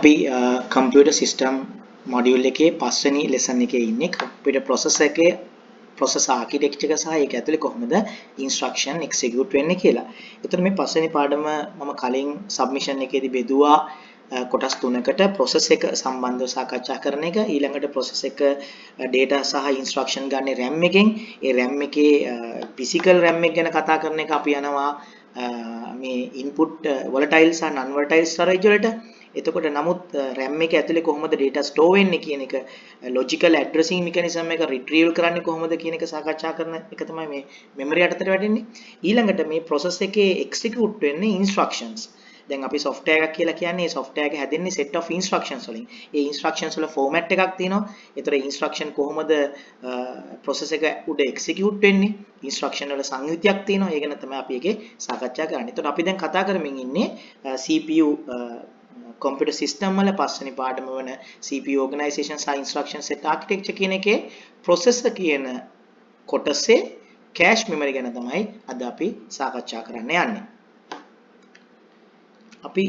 අපි computer system module එකේ පස්වෙනි ලෙසන් එකේ ඉන්නේ කම්පියුටර් ප්‍රොසෙසර් එකේ ප්‍රොසෙසර් ආකිටෙක්චර් එක සහ ඒක ඇතුලේ කොහොමද ඉන්ස්ට්‍රක්ෂන් එක්සිකියුට් වෙන්නේ කියලා. එතකොට මේ පස්වෙනි පාඩම මම කලින් සබ්මිෂන් එකේදී බෙදුවා කොටස් තුනකට ප්‍රොසෙස් එක සම්බන්ධව සාකච්ඡා කරන එක, ඊළඟට ප්‍රොසෙස් එක data සහ ඉන්ස්ට්‍රක්ෂන් ගන්න RAM එකෙන්, ඒ RAM එකේ physical RAM එක ගැන කතා කරන එක අපි යනවා මේ input volatile සහ non volatile storage වලට. එතකොට නමුත් RAM එක ඇතුලේ කොහොමද data store වෙන්නේ කියන එක, logical addressing mechanism එක retrieval කරන්නේ කොහොමද කියන එක සාකච්ඡා කරන එක තමයි මේ memory යටතට වැටෙන්නේ. ඊළඟට මේ process එකේ execute වෙන්නේ instructions. දැන් අපි software එකක් කියලා කියන්නේ software එක හැදෙන්නේ set of instructions වලින්. ඒ instructions වල format එකක් තියෙනවා. ඒතර instruction කොහොමද process එක උඩ execute වෙන්නේ? instruction වල සංයුතියක් තියෙනවා. ඒ ගැන තමයි අපි එකේ සාකච්ඡා කරන්නේ. එතකොට අපි දැන් කතා කරමින් ඉන්නේ CPU computer system වල පස්වෙනි පාඩම වන CPU organization සහ instruction set architecture කියන එකේ processor කියන කොටසේ cache memory ගැන තමයි අද අපි සාකච්ඡා කරන්න යන්නේ. අපි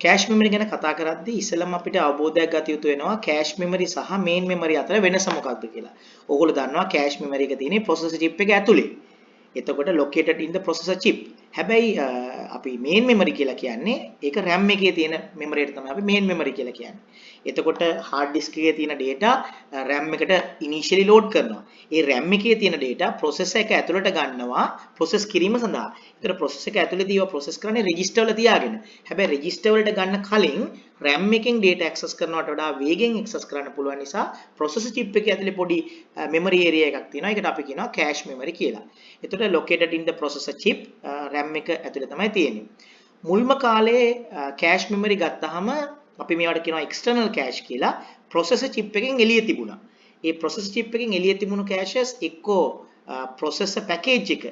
cache memory ගැන කතා කරද්දී ඉස්සෙල්ලම අපිට අවබෝධයක් ගත යුතු වෙනවා cache memory සහ main memory අතර වෙනස මොකක්ද කියලා. ඕගොල්ලෝ දන්නවා cache memory එක තියෙන්නේ processor chip එක ඇතුලේ. එතකොට located in the processor chip. හැබැයි අපි main memory කියලා කියන්නේ ඒක RAM එකේ තියෙන memory එක තමයි අපි main memory කියලා කියන්නේ. එතකොට hard disk එකේ තියෙන data RAM එකට initially load කරනවා. ඒ RAM එකේ තියෙන data processor එක ඇතුළට ගන්නවා process කිරීම සඳහා. ඒතර processor එක ඇතුළේදී ඒවා process කරන්නේ register වල තියාගෙන. හැබැයි register වලට ගන්න කලින් RAM එකෙන් data access කරනවට වඩා වේගෙන් access කරන්න පුළුවන් නිසා processor chip එකේ ඇතුළේ පොඩි memory area එකක් තියෙනවා. ඒකට අපි කියනවා cache memory කියලා. එතකොට located in the processor chip RAM එක ඇතුළේ තමයි තියෙන්නේ. මුල්ම කාලේ cache memory ගත්තාම අපි මේවට කියනවා external cache කියලා. processor chip එකෙන් එළිය තිබුණා. ඒ processor chip එකෙන් එළිය තිබුණු caches එක්කෝ processor package එක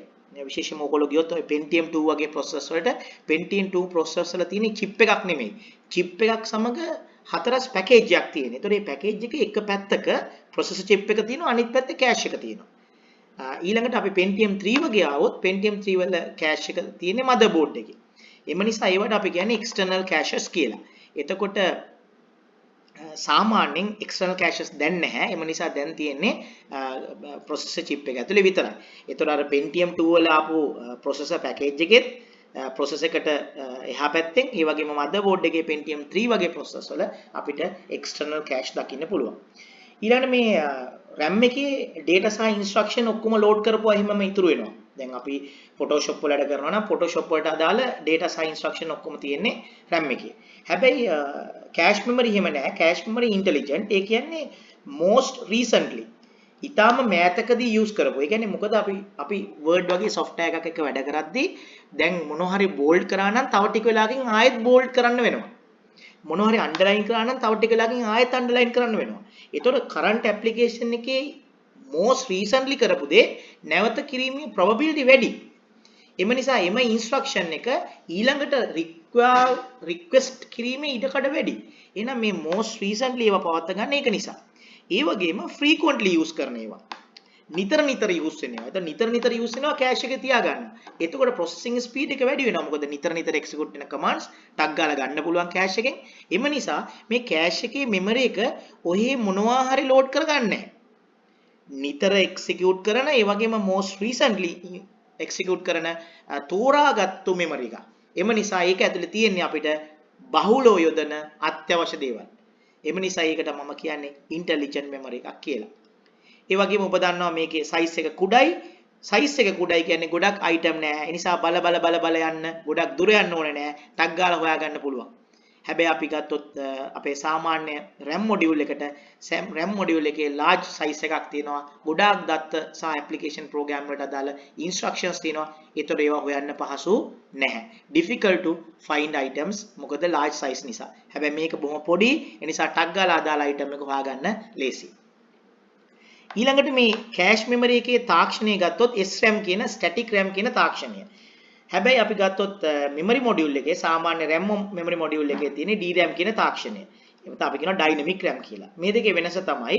විශේෂයෙන්ම ඔයගොල්ලෝ ගියොත් ඔය Pentium 2 වගේ processor වලට Pentium 2 processor වල තියෙන chip එකක් නෙමෙයි. chip එකක් සමග හතරස් package එකක් තියෙනවා. ඒතකොට මේ package එකේ එක පැත්තක processor chip එක තියෙනවා, අනිත් පැත්තේ cache එක තියෙනවා. ඊළඟට අපි Pentium 3 වගේ ආවොත් Pentium 3 වල cache එක තියෙන්නේ motherboard එකේ. එම නිසා ඒවට අපි කියන්නේ external caches කියලා. එතකොට සාමාන්‍යයෙන් external caches දැන් නැහැ. එම නිසා දැන් තියෙන්නේ processor chip එක ඇතුලේ විතරයි. ඒතර අර Pentium 2 වල ආපු processor package එකෙත් processor එකට එහා පැත්තෙන් ඒ වගේම motherboard එකේ Pentium 3 වගේ processor වල අපිට external cache දකින්න පුළුවන්. ඊළඟට මේ RAM එකේ data සහ instruction ඔක්කොම load කරපුවා එහෙමම ඉතුරු වෙනවා. දැන් අපි Photoshop වල වැඩ කරනවා නම් Photoshop වලට අදාළ data සහ instruction ඔක්කොම තියෙන්නේ RAM එකේ. හැබැයි cache memory එහෙම නැහැ. cache memory intelligent. ඒ කියන්නේ most recently ඊටාම මෑතකදී use කරපුවා. ඒ කියන්නේ මොකද අපි Word වගේ software එකක් එක්ක වැඩ කරද්දී දැන් මොනවා හරි bold කරා නම් තව ටික වෙලාවකින් ආයෙත් bold කරන්න වෙනවා. මොනවා හරි underline කරා නම් තව ටික වෙලාවකින් ආයෙත් underline කරන්න වෙනවා. ඒතකොට current application එකේ most recently කරපු දේ නැවත කිරීමේ probability වැඩි. එම නිසා එම instruction එක ඊළඟට request කිරීමේ ඉඩකඩ වැඩි. එහෙනම් මේ most recently ඒවා පවත් ගන්න ඒක නිසා. ඒ වගේම frequently use කරන ඒවා. නිතර use වෙනවා. එතන නිතර use වෙනවා cache එකේ තියාගන්න. එතකොට processing speed එක වැඩි වෙනවා. මොකද නිතර execute වෙන commands ටක් ගාලා ගන්න පුළුවන් cache එකෙන්. එම නිසා මේ cache එකේ memory එක ඔහේ මොනවා හරි load කරගන්නේ නැහැ. නිතර execute කරන ඒ වගේම most recently execute කරන තෝරාගත්තු memory එක. එම නිසා ඒක ඇතුලේ තියෙන්නේ අපිට බහුලව යොදන අත්‍යවශ්‍ය දේවල්. එම නිසා ඒකට මම කියන්නේ intelligent memory එකක් කියලා. ඒ වගේම ඔබ දන්නවා මේකේ size එක කුඩයි. size එක කුඩයි කියන්නේ ගොඩක් item නෑ. ඒ නිසා බල යන්න ගොඩක් දුර යන්න ඕනේ නෑ. ටක් ගාලා හොයාගන්න පුළුවන්. හැබැයි අපි ගත්තොත් අපේ සාමාන්‍ය RAM module එකට RAM module එකේ large size එකක් තියෙනවා. ගොඩාක් දත්ත සහ application program වලට අදාළ instructions තියෙනවා. ඒතර ඒවා හොයන්න පහසු නැහැ. difficult to find items මොකද large size නිසා. හැබැයි මේක බොහොම පොඩි. ඒ නිසා ටක් ගාලා අදාළ item එක හොයාගන්න ලේසි. ඊළඟට මේ cache memory එකේ තාක්ෂණය ගත්තොත් SRAM කියන static RAM කියන තාක්ෂණය. හැබැයි අපි ගත්තොත් memory module එකේ සාමාන්‍ය RAM memory module එකේ තියෙන DRAM කියන තාක්ෂණය. ඒකට අපි කියනවා dynamic RAM කියලා. මේ දෙකේ වෙනස තමයි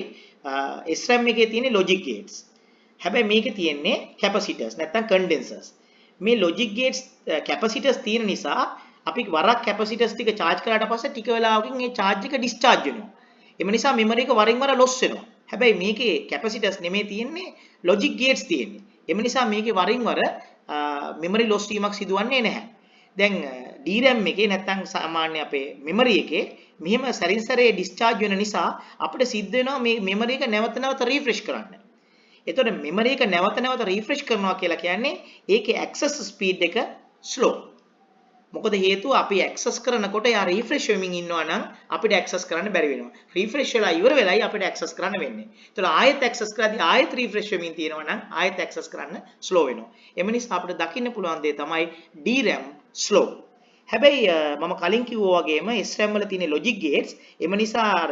SRAM එකේ තියෙන logic gates. හැබැයි මේකේ තියෙන්නේ capacitors නැත්නම් condensers. මේ logic gates capacitors තියෙන නිසා අපි වරක් කැපැසිටර්ස් ටික charge කරාට පස්සේ ටික වෙලාවකින් මේ charge එක discharge වෙනවා. එම නිසා memory එක වරින් වර loss වෙනවා. හැබැයි මේකේ capacitors නෙමෙයි තියෙන්නේ logic gates තියෙන්නේ. එම නිසා මේකේ වරින් වර memory loss වීමක් සිදුවන්නේ නැහැ. දැන් DRAM එකේ නැත්නම් සාමාන්‍ය අපේ memory එකේ මෙහෙම සරින් සරේ discharge වෙන නිසා අපිට සිද්ධ වෙනවා මේ memory එක නැවත නැවත refresh කරන්න. එතකොට memory එක නැවත නැවත refresh කරනවා කියලා කියන්නේ ඒකේ access speed එක slow. මොකද හේතුව අපි access කරනකොට යා refresh වෙමින් ඉන්නවා නම් අපිට access කරන්න බැරි වෙනවා. refresh වෙලා ඉවර වෙලයි අපිට access කරන්න වෙන්නේ. ඒතකොට ආයෙත් access කරද්දී ආයෙත් refresh වෙමින් තියෙනවා නම් ආයෙත් access කරන්න slow වෙනවා. එම නිසා අපිට දකින්න පුළුවන් දේ තමයි DRAM slow. හැබැයි මම කලින් කිව්වා වගේම SRAM වල තියෙන logic gates එම නිසා අර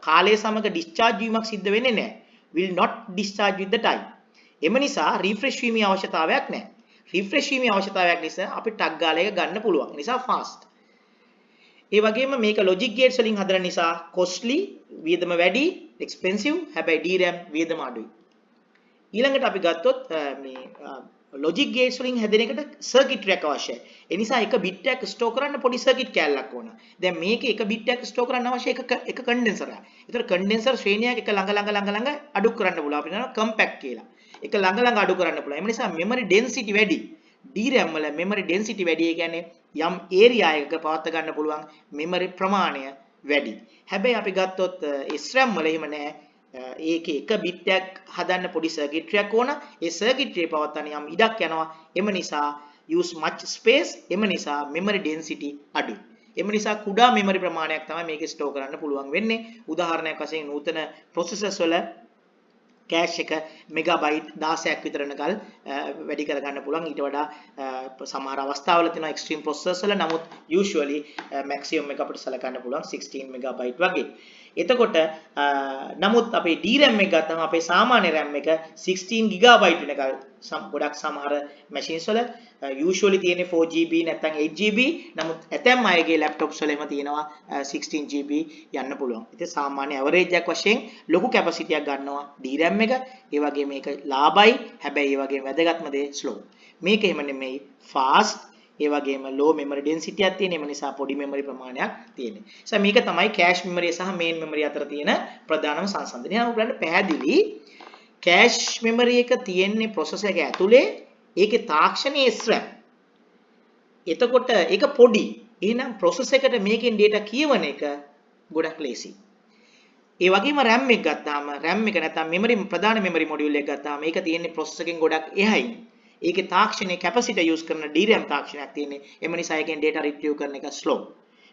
කාලය සමග discharge වීමක් සිද්ධ වෙන්නේ නැහැ. will not discharge with the time. එම නිසා refresh වීමේ අවශ්‍යතාවයක් නැහැ. refresh වීමේ අවශ්‍යතාවයක් නිසා අපි ටග් ගාලා එක ගන්න පුළුවන්. නිසා fast. ඒ වගේම මේක logic gates වලින් හදන නිසා costly, වියදම වැඩි, expensive. හැබැයි DRAM වියදම අඩුයි. ඊළඟට අපි ගත්තොත් මේ logic gates වලින් හැදෙන එකට circuitry එකක් අවශ්‍යයි. ඒ නිසා එක bit එකක් store කරන්න පොඩි circuit කෑල්ලක් ඕන. දැන් මේකේ එක bit එකක් store කරන්න අවශ්‍ය එක condenser එකක්. ඒතර condenser ශ්‍රේණියක් එක ළඟ අඩු කරන්න පුළුවන්. අපි කියනවා compact කියලා. එක ළඟ අඩු කරන්න පුළුවන්. ඒ නිසා memory density වැඩි. DRAM වල memory density වැඩි. ඒ කියන්නේ යම් area එකක පවත්වා ගන්න පුළුවන් memory ප්‍රමාණය වැඩි. හැබැයි අපි ගත්තොත් SRAM වල එහෙම නැහැ. ඒකේ එක bit එකක් හදන්න පොඩි circuitry එකක් ඕන. ඒ circuitry පවත්වන්න යම් ඉඩක් යනවා. එම නිසා use much space. එම නිසා memory density අඩුයි. එම නිසා කුඩා memory ප්‍රමාණයක් තමයි මේකේ store කරන්න පුළුවන් වෙන්නේ. උදාහරණයක් වශයෙන් නූතන processors වල cache එක megabyte 16ක් විතරනකල් වැඩි කරගන්න පුළුවන්. ඊට වඩා සමහර අවස්ථාවල තියෙනවා extreme processors වල. නමුත් usually maximum එක අපිට සලකන්න පුළුවන් 16 megabyte වගේ. එතකොට නමුත් අපේ DRAM එක ගත්තම අපේ සාමාන්‍ය RAM එක 16 GB වෙනකල් ගොඩක් සමහර machines වල usually තියෙන්නේ 4GB නැත්නම් 8GB. නමුත් ඇතැම් අයගේ laptops වල එහෙම තියෙනවා 16GB යන්න පුළුවන්. ඉතින් සාමාන්‍ය average එකක් වශයෙන් ලොකු capacity එකක් ගන්නවා DRAM එක. ඒ වගේ මේක ලාභයි. හැබැයි ඒ වගේම වැදගත්ම දේ slow. මේක එහෙම නෙමෙයි fast. ඒ වගේම low memory density එකක් තියෙන. ඒ නිසා පොඩි memory ප්‍රමාණයක් තියෙනවා. ඒ මේක තමයි cache memory සහ main memory අතර තියෙන ප්‍රධානම සංසන්දනය. ඔයගොල්ලන්ට පැහැදිලි cache memory එක තියෙන්නේ processor එක ඇතුලේ. ඒකේ තාක්ෂණයේ SRAM. එතකොට ඒක පොඩි. එහෙනම් processor එකට මේකෙන් data කියවන එක ගොඩක් ලේසි. ඒ වගේම RAM එක ගත්තාම RAM එක නැත්නම් memory ප්‍රධාන memory module එක ගත්තාම ඒක තියෙන්නේ processor එකෙන් ගොඩක් එහයින්. ඒකේ තාක්ෂණයේ capacity use කරන DRAM තාක්ෂණයක් තියෙන්නේ. එම නිසා එකෙන් data retrieve කරන එක slow.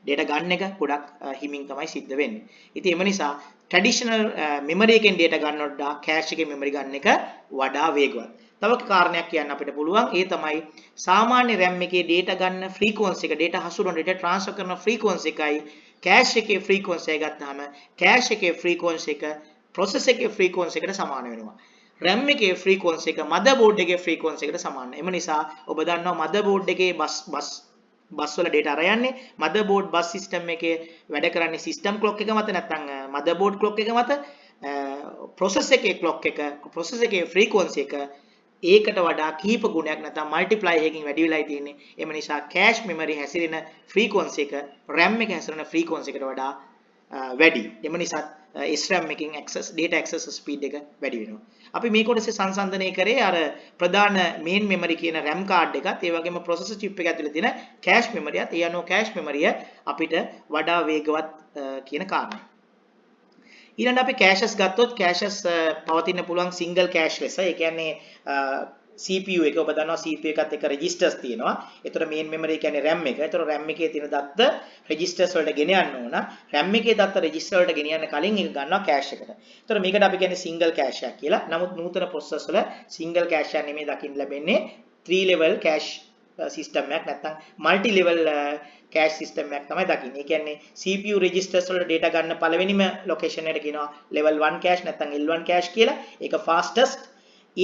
data ගන්න එක ගොඩක් හිමින් තමයි සිද්ධ වෙන්නේ. ඉතින් එම නිසා traditional memory එකෙන් data ගන්නවට වඩා cache එකෙන් memory ගන්න එක වඩා වේගවත්. තව කාරණයක් කියන්න අපිට පුළුවන්. ඒ තමයි සාමාන්‍ය RAM එකේ data ගන්න frequency එක data හසුරවන data transfer කරන frequency එකයි cache එකේ frequency එක ගත්තාම cache එකේ frequency එක processor එකේ frequency එකට සමාන වෙනවා. RAM එකේ frequency එක motherboard එකේ frequency එකට සමානයි. එම නිසා ඔබ දන්නවා motherboard එකේ bus වල data අර යන්නේ motherboard bus system එකේ වැඩ කරන්නේ system clock එක මත නැත්නම් motherboard clock එක මත processor එකේ clock එක processor එකේ frequency එක ඒකට වඩා කීප ගුණයක් නැත්නම් multiply එකකින් වැඩි වෙලායි තියෙන්නේ. එම නිසා cache memory හැසිරෙන frequency එක RAM එක හැසිරෙන frequency එකට වඩා වැඩි. එම නිසා SRAM එකකින් data access speed එක වැඩි වෙනවා. අපි මේ කොටසේ සංසන්දනය කරේ අර ප්‍රධාන main memory කියන RAM card එකත් ඒ වගේම processor chip එක ඇතුලේ තියෙන cache memory එකත්. ඒ අනුව cache memory අපිට වඩා වේගවත් කියන කාරණය. ඊළඟට අපි caches ගත්තොත් caches පවතින්න පුළුවන් single cache ලෙස. ඒ කියන්නේ CPU එක ඔබ දන්නවා CPU එකත් එක්ක registers තියෙනවා. ඒතර main memory කියන්නේ RAM එක. ඒතර RAM එකේ තියෙන දත්ත registers වලට ගෙන යන්න ඕන. RAM එකේ දත්ත register වලට ගෙන යන්න කලින් ඒක ගන්නවා cache එකට. ඒතර මේකට අපි කියන්නේ single cache එකක් කියලා. නමුත් නූතන processors වල single cache එක නෙමෙයි දකින්න ලැබෙන්නේ 3 level cache system එකක් නැත්නම් multi level cache system එකක් තමයි දකින්නේ. ඒ කියන්නේ CPU registers වලට data ගන්න පළවෙනිම location එකට කියනවා level 1 cache නැත්නම් L1 cache කියලා. ඒක fastest.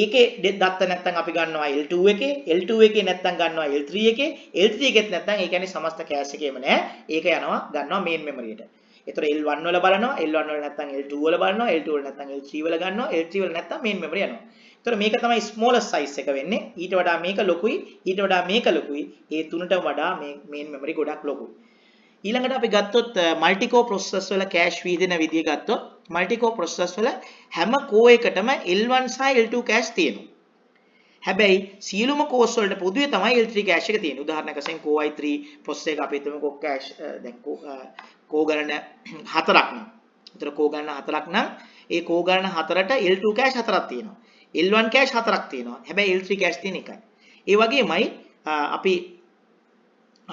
ඒකේ දත්ත නැත්නම් අපි ගන්නවා L2 එකේ, L2 එකේ නැත්නම් ගන්නවා L3 එකේ, L3 එකෙත් නැත්නම් ඒ කියන්නේ සමස්ත cache එකේම නෑ. ඒක යනවා ගන්නවා main memory එකට. ඒතර L1 වල බලනවා, L1 වල නැත්නම් L2 වල බලනවා, L2 වල නැත්නම් L3 වල ගන්නවා, L3 වල නැත්නම් main memory යනවා. ඒතර මේක තමයි smallest size එක වෙන්නේ. ඊට වඩා මේක ලොකුයි, ඊට වඩා මේක ලොකුයි. ඒ තුනට වඩා මේ main memory ගොඩක් ලොකුයි. ඊළඟට අපි ගත්තොත් multi core processors වල cache වීදෙන විදිය ගත්තොත් multi core processors වල හැම core එකටම L1 සහ L2 cache තියෙනවා. හැබැයි සියලුම cores වලට පොදුවේ තමයි L3 cache එක තියෙන්නේ. උදාහරණයක් වශයෙන් Core i3 processor එක අපි හිතමුකෝ cache දැන් core ගණන 4ක් නම්. ඒතර core ගණන 4ක් නම් ඒ core ගණන 4ට L2 cache 4ක් තියෙනවා. L1 cache 4ක් තියෙනවා. හැබැයි L3 cache තියෙන එකයි. ඒ වගේමයි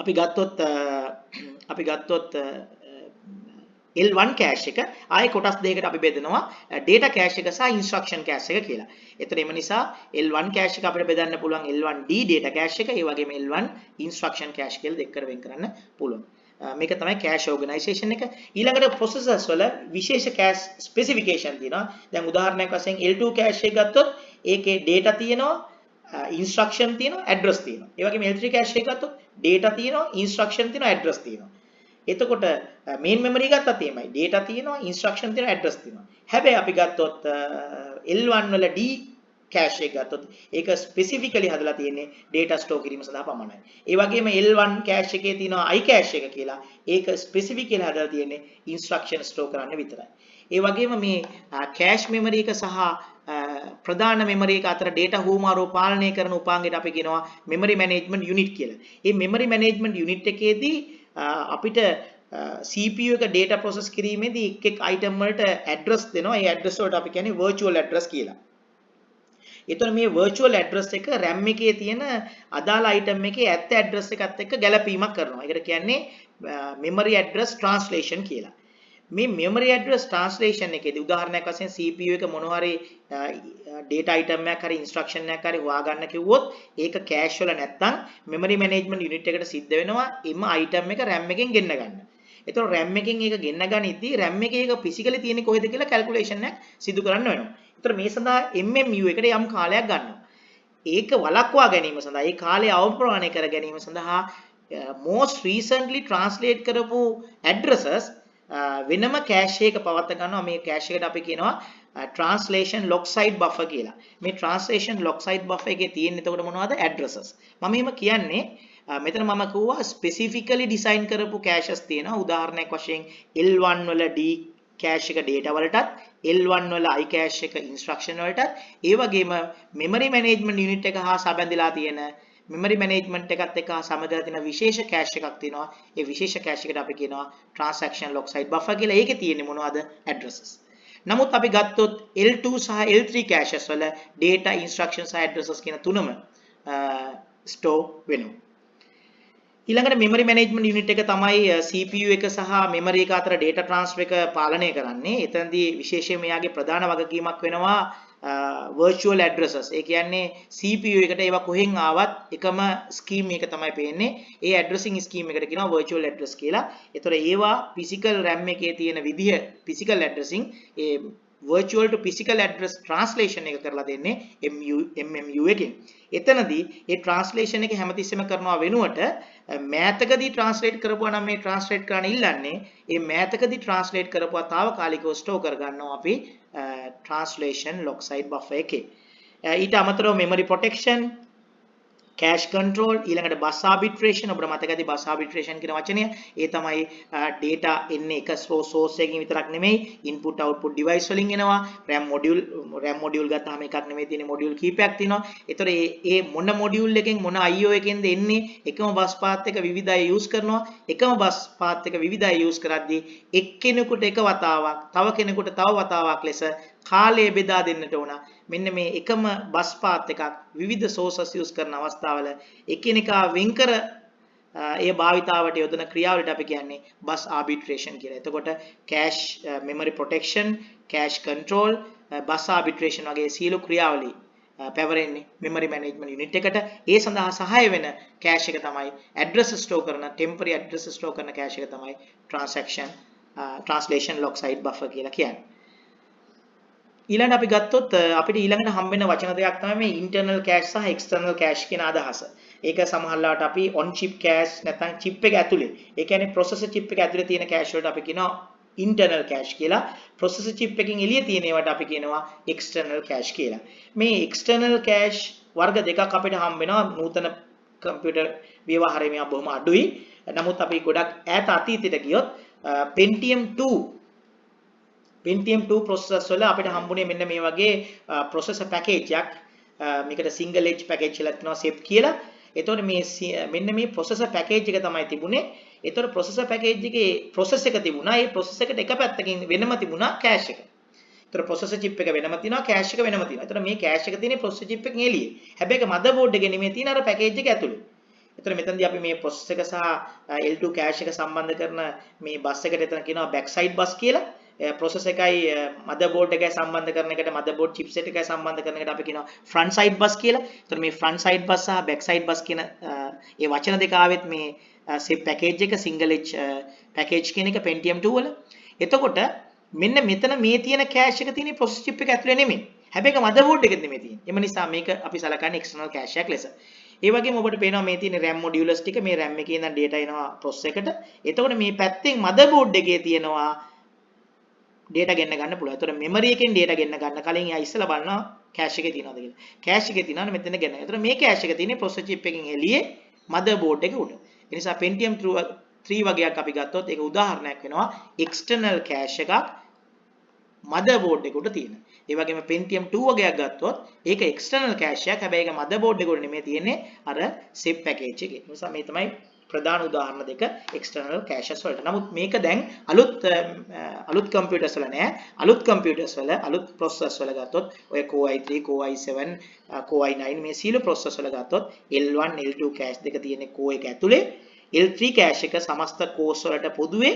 අපි ගත්තොත් L1 cache එක ආයේ කොටස් දෙකකට අපි බෙදනවා data cache එක සහ instruction cache එක කියලා. ඒතර එම නිසා L1 cache එක අපිට බෙදන්න පුළුවන් L1D data cache එක, ඒ වගේම L1 instruction cache කියලා දෙකකට වෙන් කරන්න පුළුවන්. මේක තමයි cache organization එක. ඊළඟට processors වල විශේෂ cache specification තියෙනවා. දැන් උදාහරණයක් වශයෙන් L2 cache එක ගත්තොත් ඒකේ data තියෙනවා, instruction තියෙනවා, address තියෙනවා. ඒ වගේම L3 cache එක ගත්තොත් data තියෙනවා, instruction තියෙනවා, address තියෙනවා. එතකොට main memory ගත්තත් එහෙමයි. data තියෙනවා, instruction තියෙනවා, address තියෙනවා. හැබැයි අපි ගත්තොත් L1 වල D cache එක ගත්තොත් ඒක specifically හදලා තියෙන්නේ data store කිරීම සඳහා පමණයි. ඒ වගේම L1 cache එකේ තියෙනවා I cache එක කියලා. ඒක specifically හදලා තියෙන්නේ instruction store කරන්න විතරයි. ඒ වගේම මේ cache memory එක සහ ප්‍රධාන memory එක අතර data හුවමාරුව පාලනය කරන උපාංගයට අපි කියනවා memory management unit කියලා. මේ memory management unit එකේදී අපිට CPU එක data process කිරීමේදී එක් item වලට address දෙනවා. ඒ address වලට අපි කියන්නේ virtual address කියලා. එතකොට මේ virtual address එක RAM එකේ තියෙන අදාළ item එකේ ඇත්ත address එකත් එක්ක ගැලපීමක් කරනවා. ඒකට කියන්නේ memory address translation කියලා. මේ memory address translation එකේදී උදාහරණයක් වශයෙන් CPU එක මොනවා හරි data item එකක් හරි instruction එකක් හරි හොයාගන්න කිව්වොත් ඒක cache වල නැත්තම් memory management unit එකට සිද්ධ වෙනවා එම item එක RAM එකෙන් ගෙන්න ගන්න. එතකොට RAM එකෙන් ඒක ගෙන්න ගනිද්දී RAM එකේ ඒක physically තියෙන්නේ කොහෙද කියලා calculation එක සිදු කරන්න වෙනවා. එතකොට මේ සඳහා MMU එකට යම් කාලයක් ගන්නවා. ඒක වළක්වා ගැනීම සඳහා ඒ කාලය අවප්‍රමාණය කර ගැනීම සඳහා most recently translate කරපු addresses වෙනම cache එක පවත්වා ගන්නවා. මේ cache එකට අපි කියනවා translation lock site buffer කියලා. මේ translation lock site buffer එකේ තියෙන එතකොට මොනවද addresses. මම එහෙම කියන්නේ මෙතන මම කිව්වා specifically design කරපු caches තියෙනවා. උදාහරණයක් වශයෙන් L1 වල D cache එක data වලටත් L1 වල I cache එක instruction වලටත් ඒ වගේම memory management unit එක හා සම්බන්ධලා තියෙන memory management එකත් එක්ක සමගලා තියෙන විශේෂ cache එකක් තියෙනවා. ඒ විශේෂ cache එකට අපි කියනවා transaction lock site buffer කියලා. ඒකේ තියෙන්නේ මොනවද addresses. නමුත් අපි ගත්තොත් L2 සහ L3 caches වල data instruction සහ addresses කියන තුනම store වෙනවා. ඊළඟට memory management unit එක තමයි CPU එක සහ memory එක අතර data transfer එක පාලනය කරන්නේ. එතනදී විශේෂයෙන් මෙයාගේ ප්‍රධාන වගකීමක් වෙනවා virtual addresses. ඒ කියන්නේ CPU එකට ඒවා කොහෙන් ආවත් එකම scheme එක තමයි පේන්නේ. ඒ addressing scheme එකට කියනවා virtual address කියලා. ඒතර ඒවා physical RAM එකේ තියෙන විදිහ physical addressing A virtual to physical address translation එක කරලා දෙන්නේ MMU එකෙන්. එතනදී ඒ translation එක හැමතිස්සෙම කරනවා වෙනුවට මෑතකදී translate කරපුවා නම් මේ translate කරන්න ඉල්ලන්නේ ඒ මෑතකදී translate කරපුවා తాවකාලිකව store කරගන්නවා අපි translation lock site buffer එකේ. ඊට අමතරව memory protection, cache control, ඊළඟට bus arbitration. ඔබට මතක ඇති bus arbitration කියන වචනය. ඒ තමයි data එන්නේ එක source එකකින් විතරක් නෙමෙයි input output device වලින් එනවා. RAM module ගත්තාම එකක් නෙමෙයි තියෙන්නේ module කීපයක් තියෙනවා. ඒතර ඒ මොන module එකෙන් මොන IO එකෙන්ද එන්නේ එකම bus path එක විවිධ අය use කරනවා. එකම bus path එක විවිධ අය use කරද්දී එක්කෙනෙකුට එක වතාවක් තව කෙනෙකුට තව වතාවක් ලෙස කාලය බෙදා දෙන්නට ඕන. මෙන්න මේ එකම බස් පාත් එකක් විවිධ sources use කරන අවස්ථාවල එකිනෙකා වෙන්කර ඒ භාවිතාවට යොදන ක්‍රියාවලට අපි කියන්නේ bus arbitration කියලා. එතකොට cache memory protection, cache control, bus arbitration වගේ සියලු ක්‍රියාවලි පැවරෙන්නේ memory management unit එකට. ඒ සඳහා සහාය වෙන cache එක තමයි address store කරන temporary address store කරන cache එක තමයි translation lock site buffer කියලා කියන්නේ. ඊළඟට අපි ගත්තොත් අපිට ඊළඟට හම්බ වෙන වචන දෙකක් තමයි මේ internal cache සහ external cache කියන අදහස. ඒක සමහරවිට අපි on chip cache නැත්නම් chip එක ඇතුලේ, ඒ කියන්නේ processor chip එක ඇතුලේ තියෙන cache වලට අපි කියනවා internal cache කියලා. processor chip එකකින් එළිය තියෙන ඒවාට අපි කියනවා external cache කියලා. මේ external cache වර්ග දෙකක් අපිට හම්බ වෙනවා නූතන කම්පියුටර් ව්‍යවහාරයේ මේවා බොහොම අඩුයි. නමුත් අපි ගොඩක් ඈත අතීතයට ගියොත් Pentium 2 processors වල අපිට හම්බුනේ මෙන්න මේ වගේ processor package එකක්. මේකට single edge package කියලා කියනවා SEP කියලා. එතකොට මෙන්න මේ processor package එක තමයි තිබුණේ. එතකොට processor package එකේ process එක තිබුණා. ඒ process එකට එක පැත්තකින් වෙනම තිබුණා cache එක. එතකොට processor chip එක වෙනම තියෙනවා cache එක වෙනම තියෙනවා. එතකොට මේ cache එක තියෙන්නේ processor chip එකෙන් එළියේ. හැබැයි ඒක motherboard එකේ නෙමෙයි තියෙන අර package එක ඇතුලේ. එතකොට මෙතනදී අපි මේ processor එක සහ L2 cache එක සම්බන්ධ කරන මේ bus එකට එතන කියනවා backside bus කියලා. process එකයි motherboard එකයි සම්බන්ධ කරන එකට motherboard chipset එකයි සම්බන්ධ කරන එකට අපි කියනවා front side bus කියලා. එතකොට මේ front side bus සහ back side bus කියන ඒ වචන දෙක ආවෙත් මේ SEP package එක single edge package කියන එක Pentium 2 වල. එතකොට මෙන්න මෙතන මේ තියෙන cache එක තියෙන process chip එක ඇතුලේ නෙමෙයි. හැබැයි ඒක motherboard එකෙත් නෙමෙයි තියෙන්නේ. එම නිසා මේක අපි සලකන්නේ external cache එකක් ලෙස. ඒ වගේම ඔබට පේනවා මේ තියෙන RAM modules ටික මේ RAM එකේ ඉඳන් data එනවා processor එකට. එතකොට මේ පැත්තෙන් motherboard එකේ තියෙනවා data ගෙන්න ගන්න පුළුවන්. එතකොට memory එකෙන් data ගෙන්න ගන්න කලින් එයා ඉස්සලා බලනවා cache එකේ තියෙනවද කියලා. cache එකේ තියෙනවනේ මෙතන ගෙන්න. එතකොට මේ cache එක තියෙන්නේ processor chip එකෙන් එළියේ motherboard එක උඩ. ඒ නිසා Pentium 3 වගේක් අපි ගත්තොත් ඒක උදාහරණයක් වෙනවා external cache එකක් motherboard එක උඩ තියෙන. ඒ වගේම Pentium 2 වගේක් ගත්තොත් ඒක external cache එකක්. හැබැයි ඒක motherboard එක උඩ නෙමෙයි තියෙන්නේ අර SEP package එකේ. ඒ නිසා මේ තමයි ප්‍රධාන උදාහරණ දෙක external caches වලට. නමුත් මේක දැන් අලුත් computers වල නෑ. අලුත් computers වල අලුත් processors වල ගත්තොත් ඔය Core i3, Core i7, Core i9 මේ සියලු processors වල ගත්තොත් L1, L2 cache දෙක තියෙන්නේ core එක ඇතුලේ. L3 cache එක සමස්ත cores වලට පොදුවේ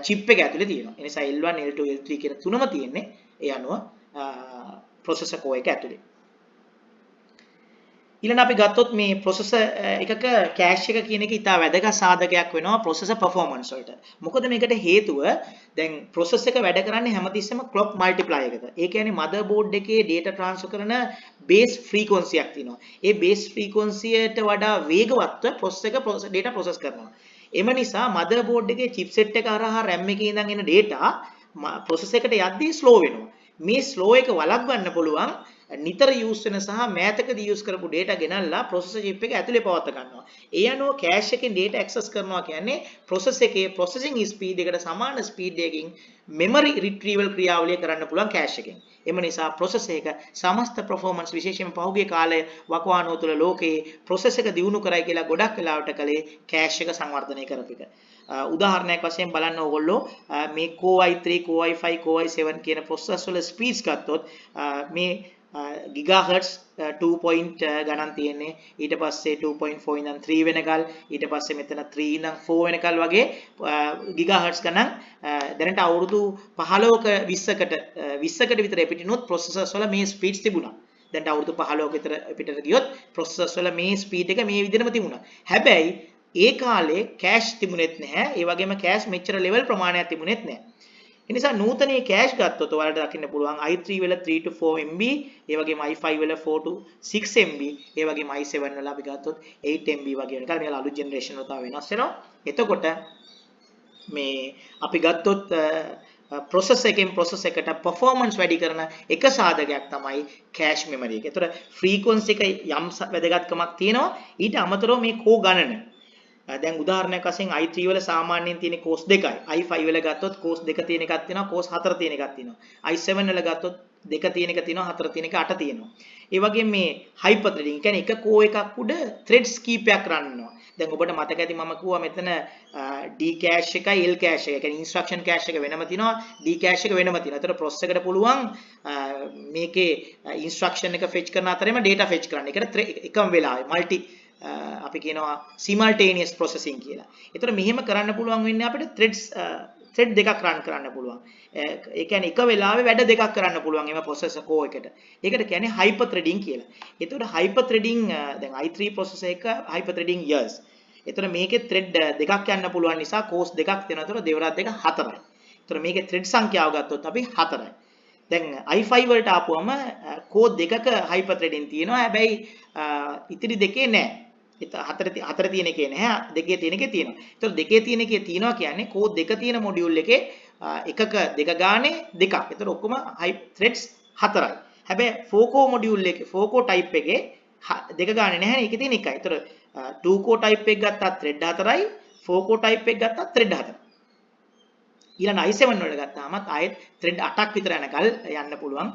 chip එක ඇතුලේ තියෙනවා. ඒ නිසා L1, L2, L3 කියන තුනම තියෙන්නේ ඒ අනුව processor core එක ඇතුලේ. ඊළඟ අපි ගත්තොත් මේ processor එකක cache එක කියන එක ඉතා වැදගත් සාධකයක් වෙනවා processor performance වලට. මොකද මේකට හේතුව දැන් processor එක වැඩ කරන්නේ හැමතිස්සෙම clock multiplier එකක. ඒ කියන්නේ motherboard එකේ data transfer කරන base frequency එකක් තියෙනවා. ඒ base frequency එකට වඩා වේගවත්ව processor එක data process කරනවා. එම නිසා motherboard එකේ chipset එක හරහා RAM එකේ ඉඳන් එන data processor එකට යද්දී slow වෙනවා. මේ slow එක වළක්වන්න පුළුවන් නිතර use වෙන සහ මෑතකදී use කරපු data ගෙනල්ලා processor chip එක ඇතුලේ පවත්වා ගන්නවා. ඒ අනුව cache එකෙන් data access කරනවා කියන්නේ process එකේ processing speed එකට සමාන speed එකකින් memory retrieval ක්‍රියාවලිය කරන්න පුළුවන් cache එකෙන්. එම නිසා processor එක සමස්ත performance විශේෂයෙන්ම පහුගිය කාලයේ වකවානුව තුළ ලෝකයේ processor එක දියුණු කරයි කියලා ගොඩක් වෙලාවට කලේ cache එක සංවර්ධනය කරපු එක. උදාහරණයක් වශයෙන් බලන්න ඕගොල්ලෝ මේ Core i3, Core i5, Core i7 කියන processors වල speeds ගත්තොත් මේ gigahertz 2 ගණන් තියෙන්නේ. ඊට පස්සේ 2.4 ඉඳන් 3 වෙනකල්, ඊට පස්සේ මෙතන 3 ඉඳන් 4 වෙනකල් වගේ gigahertz ගණන් දැනට අවුරුදු 15ක 20කට විතර පිටිනුත් processors වල මේ speeds තිබුණා. දැන් අවුරුදු 15ක විතර පිටට ගියොත් processors වල මේ speed එක මේ විදිහටම තිබුණා. හැබැයි ඒ කාලේ cache තිබුණෙත් නැහැ. ඒ වගේම cache මෙච්චර level ප්‍රමාණයක් තිබුණෙත් නැහැ. ඒ නිසා නූතනයේ cache ගත්තොත් ඔයාලට දකින්න පුළුවන් i3 වල 3 to 4 MB, ඒ වගේම i5 වල 4 to 6 MB, ඒ වගේම i7 වල අපි ගත්තොත් 8 MB වගේ වෙනකල් මේක අලුත් ජෙනරේෂන් වල තව වෙනස් වෙනවා. එතකොට මේ අපි ගත්තොත් processor එකෙන් processor එකට performance වැඩි කරන එක සාධකයක් තමයි cache memory එක. ඒතර frequency එක යම් වැදගත්කමක් තියෙනවා. ඊට අමතරව මේ core ගණන දැන් උදාහරණයක් වශයෙන් i3 වල සාමාන්‍යයෙන් තියෙන cores දෙකයි. i5 වල ගත්තොත් cores දෙක තියෙන එකක් තියෙනවා, cores හතර තියෙන එකක් තියෙනවා. i7 වල ගත්තොත් දෙක තියෙන එක තියෙනවා, හතර තියෙන එක 8 තියෙනවා. ඒ වගේම මේ hyper threading කියන්නේ එක core එකක් උඩ threads කීපයක් run වෙනවා. දැන් ඔබට මතක ඇති මම කිව්වා මෙතන D cache එකයි L cache එක. කියන්නේ instruction cache එක වෙනම තියෙනවා, D cache එක වෙනම තියෙනවා. ඒතර processor එකට පුළුවන් මේකේ instruction එක fetch කරන අතරේම data fetch කරන්න. ඒකට එකම වෙලාවේ multi අපි කියනවා simultaneous processing කියලා. ඒතර මෙහෙම කරන්න පුළුවන් වෙන්නේ අපිට thread දෙකක් run කරන්න පුළුවන්. ඒ කියන්නේ එක වෙලාවෙ වැඩ දෙකක් කරන්න පුළුවන් එම processor core එකට. ඒකට කියන්නේ hyper threading කියලා. ඒතකොට hyper threading දැන් i3 processor එක hyper threading years. ඒතර මේකේ thread දෙකක් යන්න පුළුවන් නිසා cores දෙකක් තියෙනවා. ඒතර දෙවරක් දෙක 4යි. ඒතර මේකේ thread සංඛ්‍යාව ගත්තොත් අපි 4යි. දැන් i5 වලට ආපුවම core දෙකක hyper threading තියෙනවා. හැබැයි ඉතිරි දෙකේ නැහැ. හතර තියෙන එකේ නැහැ, දෙකේ තියෙන එකේ තියෙනවා. ඒතකොට දෙකේ තියෙන එකේ තියෙනවා කියන්නේ කෝඩ් දෙක තියෙන මොඩියුල් එකේ එකක දෙක ගානේ දෙකක්. ඒතර ඔක්කොම threads 4යි. හැබැයි 4 core module එකේ 4 core type එකේ දෙක ගානේ නැහැ නේ. ඒකේ තියෙන එකයි. ඒතර 2 core type එක ගත්තා thread 4යි 4 core type එක ගත්තා thread 4යි. ඊළඟ i7 වල ගත්තාමත් ආයෙත් thread 8ක් විතර යනකල් යන්න පුළුවන්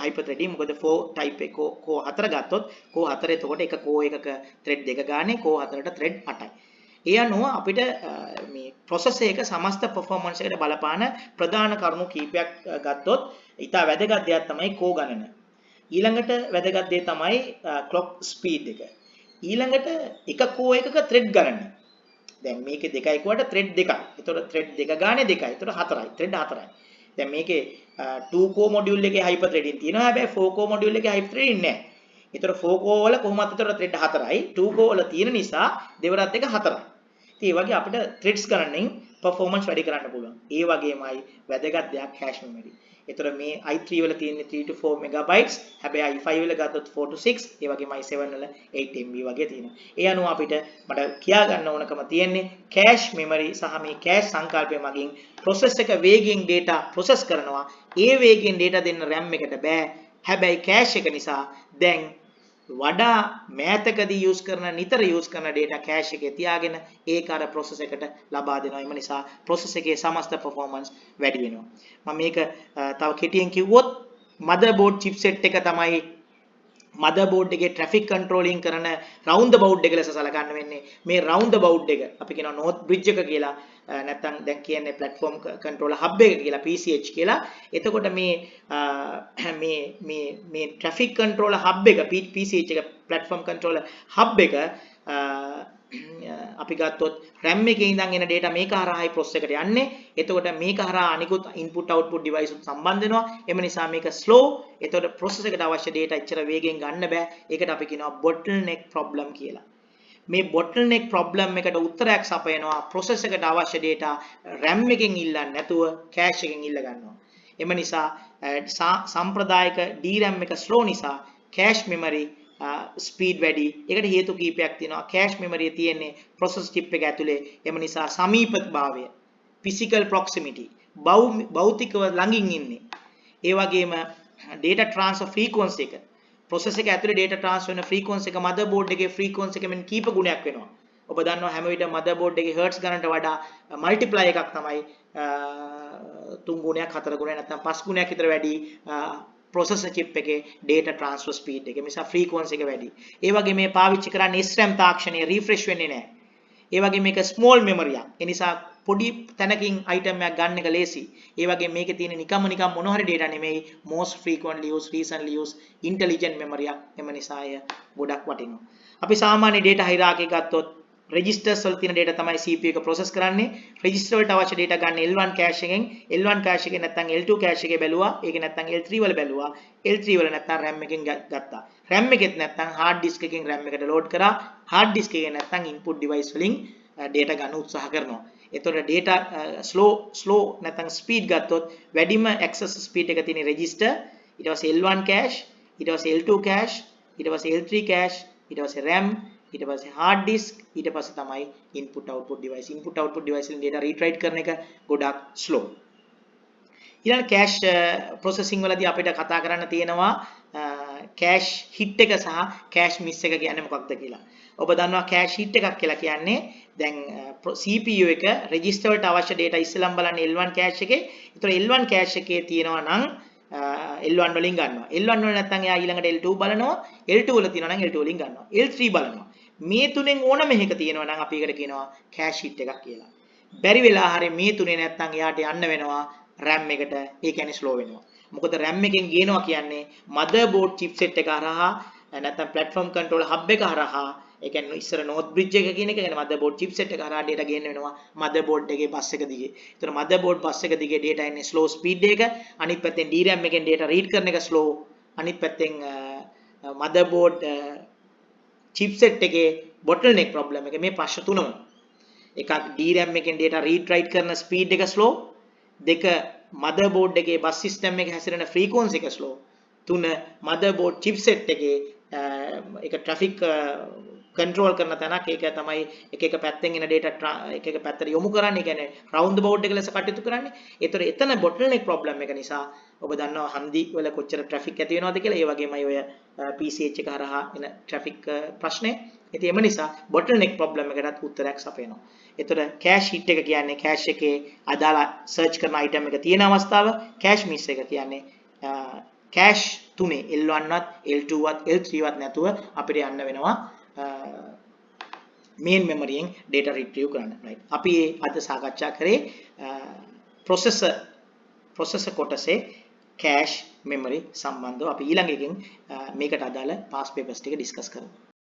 hyper threading. මොකද 4 type එක core 4 ගත්තොත් core 4 එතකොට එක core එකක thread දෙක ගානේ core 4ට thread 8යි. ඒ අනුව අපිට මේ process එක සමස්ත performance එකට බලපාන ප්‍රධාන කරුණු කීපයක් ගත්තොත් ඉතා වැදගත් දෙයක් තමයි core ගණන. ඊළඟට වැදගත් දේ තමයි clock speed එක. ඊළඟට එක core එකක thread ගණන. දැන් මේකේ දෙකයි කුවට thread දෙකයි. ඒතකොට thread දෙක ගානේ දෙකයි. ඒතකොට 4යි. thread 4යි. දැන් මේකේ 2 core module එකේ hyper threading තියෙනවා. හැබැයි 4 core module එකේ hyper threading නැහැ. ඒතකොට 4 core වල කොහොමද ඒතකොට thread 4යි. 2 core වල තියෙන නිසා දෙවරත් එක 4යි. ඉතින් ඒ වගේ අපිට threads ගණනින් performance වැඩි කරන්න පුළුවන්. ඒ වගේමයි වැදගත් දෙයක් cache memory. ඒතකොට මේ i3 වල තියෙන්නේ 3 to 4 megabytes. හැබැයි i5 වල ගත්තොත් 4 to 6. ඒ වගේම i7 වල 8 MB වගේ තියෙනවා. ඒ අනුව අපිට මට කියා ගන්න ඕනකම තියෙන්නේ cache memory සහ මේ cache සංකල්පය මගින් process එක වේගයෙන් data process කරනවා. ඒ වේගයෙන් data දෙන්න RAM එකට බෑ. හැබැයි cache එක නිසා දැන් වඩා මෑතකදී use කරන නිතර use කරන data cache එකේ තියාගෙන ඒක අර process එකට ලබා දෙනවා. එම නිසා process එකේ සමස්ත performance වැඩි වෙනවා. මම මේක තව කෙටියෙන් කිව්වොත් motherboard chipset එක තමයි motherboard එකේ traffic controlling කරන round the board එක ලෙස සලකන්න වෙන්නේ. මේ round the board එක අපි කියනවා north bridge එක කියලා. නැත්නම් දැන් කියන්නේ platform controller hub එක කියලා PCH කියලා. එතකොට මේ traffic controller hub එක PCH එක platform controller hub එක අපි ගත්තොත් RAM එකේ ඉඳන් එන data මේක හරහායි process එකට යන්නේ. එතකොට මේක හරහා අනිකුත් input output device උත් සම්බන්ධ වෙනවා. එම නිසා මේක slow. එතකොට process එකට අවශ්‍ය data එච්චර වේගෙන් ගන්න බෑ. ඒකට අපි කියනවා bottleneck problem කියලා. මේ bottleneck problem එකට උත්තරයක් සපයනවා process එකට අවශ්‍ය data RAM එකෙන් ඉල්ලන්නේ නැතුව cache එකෙන් ඉල්ල ගන්නවා. එම නිසා සම්ප්‍රදායික DRAM එක slow නිසා cache memory speed වැඩි. ඒකට හේතු කීපයක් තියෙනවා. cache memory තියෙන්නේ process chip එක ඇතුලේ. එම නිසා සමීපභාවය physical proximity භෞතිකව ළඟින් ඉන්නේ. ඒ වගේම data transfer frequency එක process එක ඇතුලේ data transfer වෙන frequency එක motherboard එකේ frequency එකෙන් කීප ගුණයක් වෙනවා. ඔබ දන්නවා හැම විටම motherboard එකේ hertz ගණනට වඩා multiply එකක් තමයි 3 ගුණයක් 4 ගුණයක් නැත්නම් 5 ගුණයක් විතර වැඩි processor chip එකේ data transfer speed එක. නිසා frequency එක වැඩි. ඒ වගේ මේ පාවිච්චි කරන්නේ SRAM තාක්ෂණය refresh වෙන්නේ නැහැ. ඒ වගේ මේක small memory එකක්. ඒ නිසා පොඩි තැනකින් item එකක් ගන්න එක ලේසි. ඒ වගේ මේකේ තියෙන නිකම්ම මොන හරි data නෙමෙයි most frequently used recently used intelligent memory එකක්. එම නිසා එය ගොඩක් වටිනවා. අපි සාමාන්‍ය data hierarchy ගත්තොත් registers වල තියෙන data තමයි CPU එක process කරන්නේ. register වලට අවශ්‍ය data ගන්න L1 cache එකෙන් L1 cache එකේ නැත්නම් L2 cache එකේ බැලුවා. ඒක නැත්නම් L3 වල බැලුවා. L3 වල නැත්නම් RAM එකෙන් ගත්තා. RAM එකෙත් නැත්නම් hard disk එකෙන් RAM එකට load කරා. hard disk එකේ නැත්නම් input device වලින් data ගන්න උත්සාහ කරනවා. එතකොට data slow නැත්නම් speed ගත්තොත් වැඩිම access speed එක තියෙන register, ඊට පස්සේ L1 cache, ඊට පස්සේ L2 cache, ඊට පස්සේ L3 cache, ඊට පස්සේ RAM, ඊට පස්සේ hard disk, ඊට පස්සේ තමයි input output device. input output device වලින් data read write කරන එක ගොඩක් slow. ඊළඟ cache processing වලදී අපිට කතා කරන්න තියෙනවා cache hit එක සහ cache miss එක කියන්නේ මොකක්ද කියලා. ඔබ දන්නවා cache hit එකක් කියලා කියන්නේ දැන් CPU එක register වලට අවශ්‍ය data ඉස්සෙල්ලාම බලන්නේ L1 cache එකේ. ඒතර L1 cache එකේ තියෙනවා නම් L1 වලින් ගන්නවා. L1 වල නැත්නම් එයා ඊළඟට L2 බලනවා. L2 වල තියෙනවා නම් L2 වලින් ගන්නවා. L3 බලනවා. මේ තුනෙන් ඕනම එකක තියෙනවා නම් අපි ඒකට කියනවා cache hit එකක් කියලා. බැරි වෙලා හරිය මේ තුනේ නැත්නම් එයාට යන්න වෙනවා RAM එකට. ඒ කියන්නේ slow වෙනවා. මොකද RAM එකෙන් ගේනවා කියන්නේ motherboard chipset එක හරහා නැත්නම් platform controller hub එක හරහා. ඒ කියන්නේ ඉස්සර north bridge එක කියන එක කියන්නේ motherboard chipset එක හරහා data ගේන්න වෙනවා motherboard එකේ bus එක දිගේ. ඒතර motherboard bus එක දිගේ data එන්නේ slow speed එක. අනිත් පැත්තෙන් DRAM එකෙන් data read කරන එක slow. අනිත් පැත්තෙන් motherboard chipset එකේ bottleneck problem එක. මේ ප්‍රශ්න තුනම. එකක් DRAM එකෙන් data read write කරන speed එක slow. දෙක motherboard එකේ bus system එකේ හැසිරෙන frequency එක slow. තුන motherboard chipset එකේ එක traffic control කරන තැනක් ඒක තමයි එක පැත්තෙන් එන data එක පැත්තට යොමු කරන්නේ. කියන්නේ round the board එක ලෙස කටයුතු කරන්නේ. ඒතර එතන bottleneck problem එක නිසා ඔබ දන්නවා හන්දි වල කොච්චර traffic ඇති වෙනවද කියලා. ඒ වගේමයි ඔය PCH එක හරහා එන traffic ප්‍රශ්නේ. ඉතින් එම නිසා bottleneck problem එකටත් උත්තරයක් සපයනවා. ඒතර cache hit එක කියන්නේ cache එකේ අදාළ search කරන item එක තියෙන අවස්ථාව. cache miss එක කියන්නේ cache තුනේ L1 වත් L2 වත් L3 වත් නැතුව අපිට යන්න වෙනවා main memory යෙන් data retrieve කරන්න. right. අපි අද සාකච්ඡා කරේ processor කොටසේ cache memory සම්බන්ධව අපි ඊළඟ එකකින් මේකට අදාළ past papers ටික discuss කරමු.